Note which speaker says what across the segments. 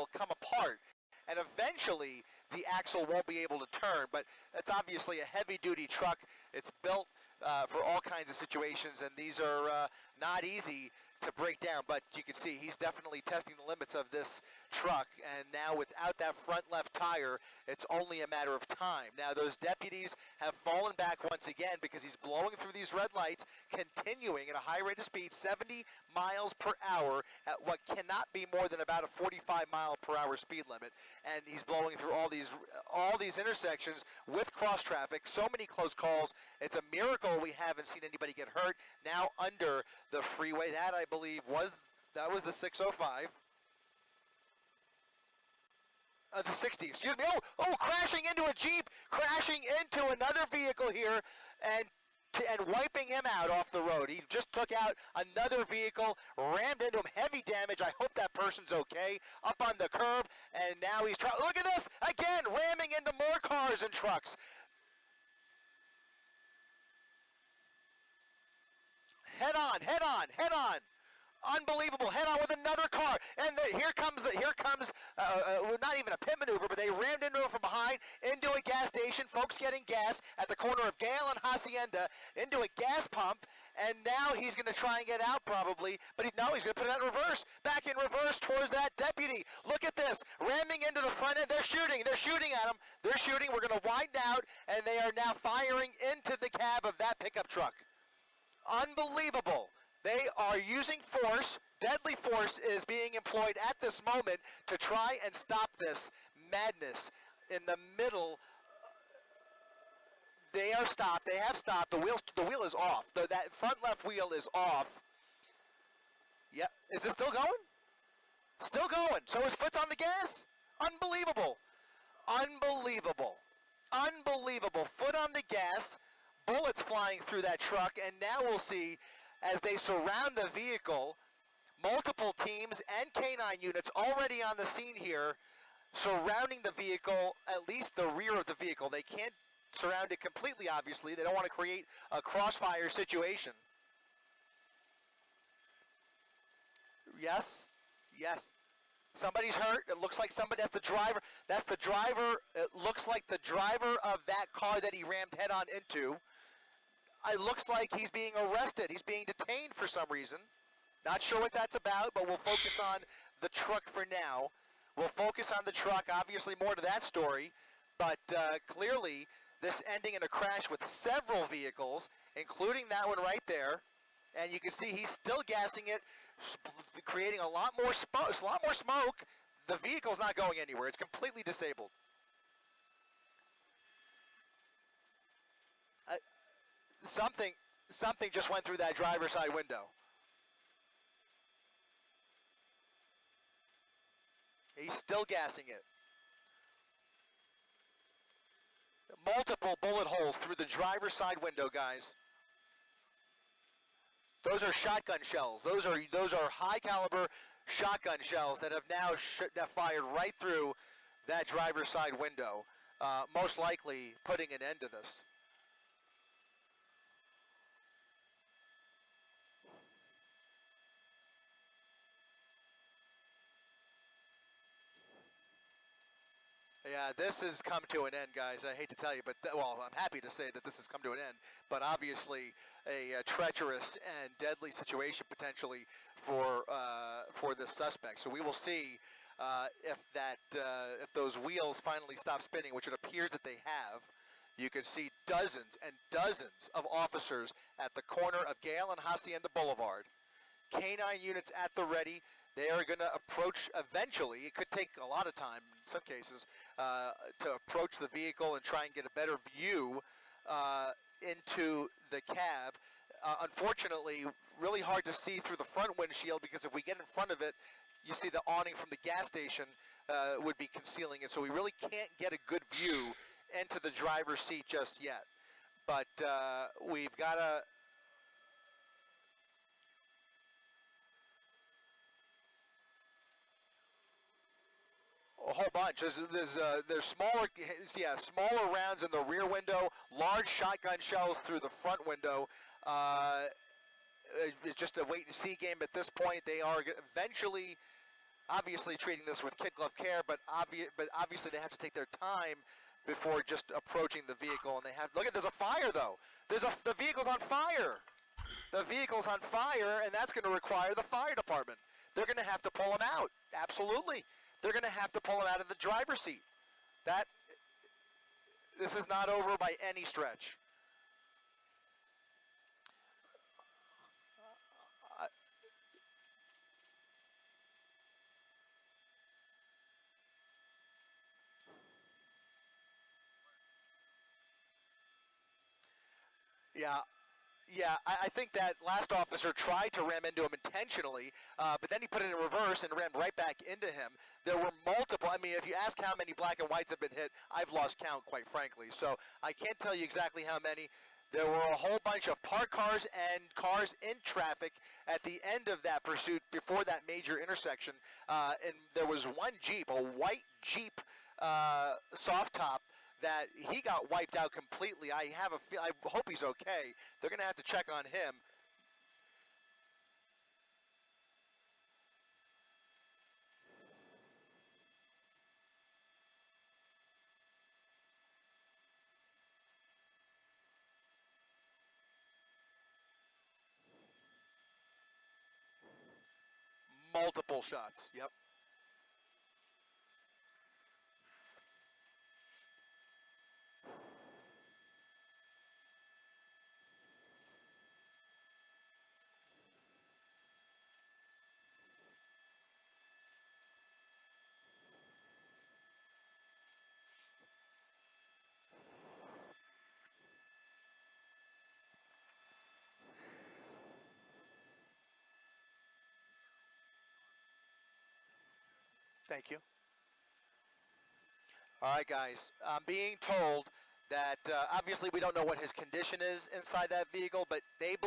Speaker 1: it'll come apart. And eventually, the axle won't be able to turn. But it's obviously a heavy-duty truck. It's built for all kinds of situations, and these are not easy to break down. But you can see he's definitely testing the limits of this truck. And now without that front left tire, it's only a matter of time. Now those deputies have fallen back once again because he's blowing through these red lights, continuing at a high rate of speed, 70 miles per hour at what cannot be more than about a 45 mile per hour speed limit. And he's blowing through all these intersections with cross traffic. So many close calls. It's a miracle we haven't seen anybody get hurt. Now under the freeway, that I believe was the 605. The 60, excuse me. Oh, crashing into a Jeep, crashing into another vehicle here, and wiping him out off the road. He just took out another vehicle, rammed into him, heavy damage. I hope that person's okay. Up on the curb, and now he's trying. Look at this again, ramming into more cars and trucks. Head on, head on, head on. Unbelievable, head on with another car, and here comes not even a pit maneuver, but they rammed into him from behind, into a gas station, folks getting gas at the corner of Gale and Hacienda, into a gas pump, and now he's going to try and get out probably, but he's going to put it in reverse, back in reverse towards that deputy. Look at this, ramming into the front end, they're shooting at him, we're going to widen out, and they are now firing into the cab of that pickup truck. Unbelievable. They are using force. Deadly force is being employed at this moment to try and stop this madness in the middle. They are stopped. They have stopped. The wheel is off. That front left wheel is off. Yep. Is it still going? Still going. So his foot's on the gas? Unbelievable. Unbelievable. Unbelievable. Foot on the gas. Bullets flying through that truck. And now we'll see, as they surround the vehicle, multiple teams and K-9 units already on the scene here, surrounding the vehicle, at least the rear of the vehicle. They can't surround it completely, obviously. They don't want to create a crossfire situation. Yes, yes. Somebody's hurt. It looks like somebody, that's the driver. That's the driver. It looks like the driver of that car that he rammed head on into. It looks like he's being arrested. He's being detained for some reason. Not sure what that's about, but we'll focus on the truck for now. We'll focus on the truck. Obviously more to that story, but clearly this ending in a crash with several vehicles, including that one right there. And you can see he's still gassing it, creating a lot more smoke. The vehicle's not going anywhere. It's completely disabled. Something just went through that driver's side window. He's still gassing it. Multiple bullet holes through the driver's side window, guys. Those are shotgun shells. Those are high caliber shotgun shells that have now fired right through that driver's side window, most likely putting an end to this. Yeah, this has come to an end, guys. I hate to tell you, but well, I'm happy to say that this has come to an end. But obviously, a treacherous and deadly situation potentially for this suspect. So we will see if those wheels finally stop spinning, which it appears that they have. You can see dozens and dozens of officers at the corner of Gale and Hacienda Boulevard. K-9 units at the ready. They are going to approach eventually. It could take a lot of time in some cases to approach the vehicle and try and get a better view into the cab. Unfortunately, really hard to see through the front windshield because if we get in front of it, you see the awning from the gas station would be concealing it. So we really can't get a good view into the driver's seat just yet. But we've got a whole bunch. There's smaller rounds in the rear window, large shotgun shells through the front window. It's just a wait and see game at this point. They are eventually obviously treating this with kid glove care, but obviously they have to take their time before just approaching the vehicle. And they have, look at, there's a fire though. The vehicle's on fire. The vehicle's on fire, and that's going to require the fire department. They're going to have to pull him out. Absolutely. They're going to have to pull him out of the driver's seat. This is not over by any stretch. Yeah, I think that last officer tried to ram into him intentionally, but then he put it in reverse and ran right back into him. There were multiple. I mean, if you ask how many black and whites have been hit, I've lost count, quite frankly. So I can't tell you exactly how many. There were a whole bunch of parked cars and cars in traffic at the end of that pursuit before that major intersection. And there was one Jeep, a white Jeep soft top, that he got wiped out completely. I hope he's okay. They're going to have to check on him. Multiple shots. Yep. Thank you. All right, guys. I'm being told that obviously we don't know what his condition is inside that vehicle, but they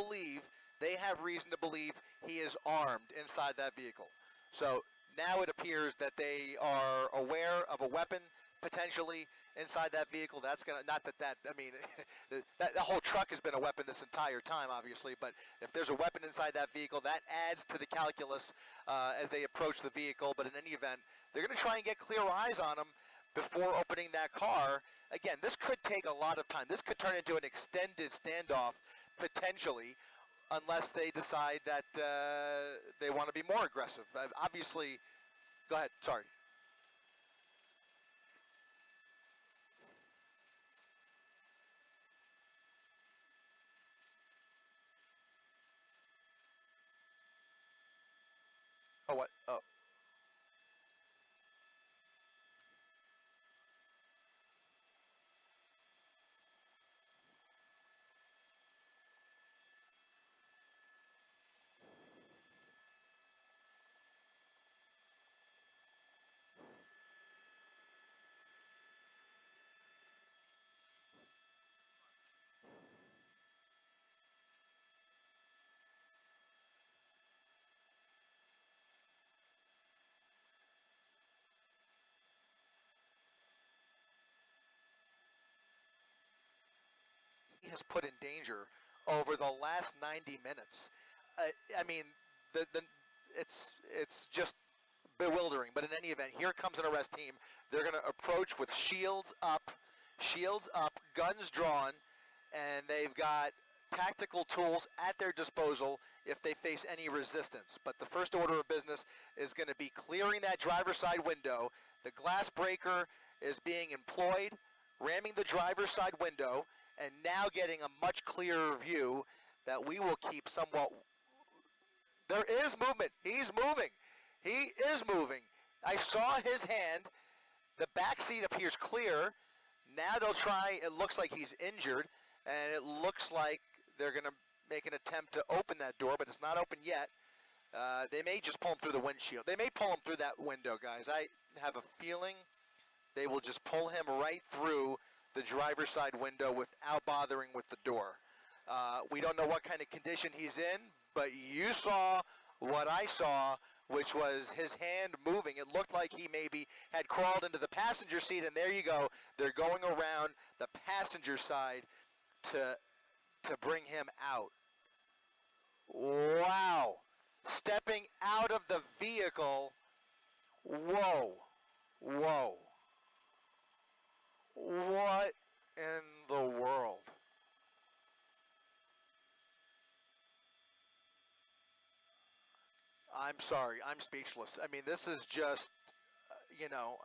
Speaker 1: have reason to believe he is armed inside that vehicle. So now it appears that they are aware of a weapon potentially inside that vehicle. That's gonna, not that I mean, the whole truck has been a weapon this entire time, obviously. But if there's a weapon inside that vehicle, that adds to the calculus as they approach the vehicle. But in any event, they're going to try and get clear eyes on him before opening that car. Again, this could take a lot of time. This could turn into an extended standoff potentially, unless they decide that they want to be more aggressive. Obviously, go ahead. Sorry. Oh, what? Oh. He has put in danger over the last 90 minutes. I mean, the it's just bewildering. But in any event, here comes an arrest team. They're going to approach with shields up, guns drawn, and they've got tactical tools at their disposal if they face any resistance. But the first order of business is going to be clearing that driver's side window. The glass breaker is being employed, ramming the driver's side window, and now getting a much clearer view that we will keep somewhat. There is movement. He's moving. He is moving. I saw his hand. The back seat appears clear. Now they'll try. It looks like he's injured, and it looks like they're going to make an attempt to open that door, but it's not open yet. They may just pull him through the windshield. They may pull him through that window, guys. I have a feeling they will just pull him right through the driver's side window without bothering with the door. We don't know what kind of condition he's in, but you saw what I saw, which was his hand moving. It looked like he maybe had crawled into the passenger seat, and there you go. They're going around the passenger side to bring him out. Wow. Stepping out of the vehicle Whoa. Whoa. What in the world? I'm sorry. I'm speechless. I mean, this is just, you know,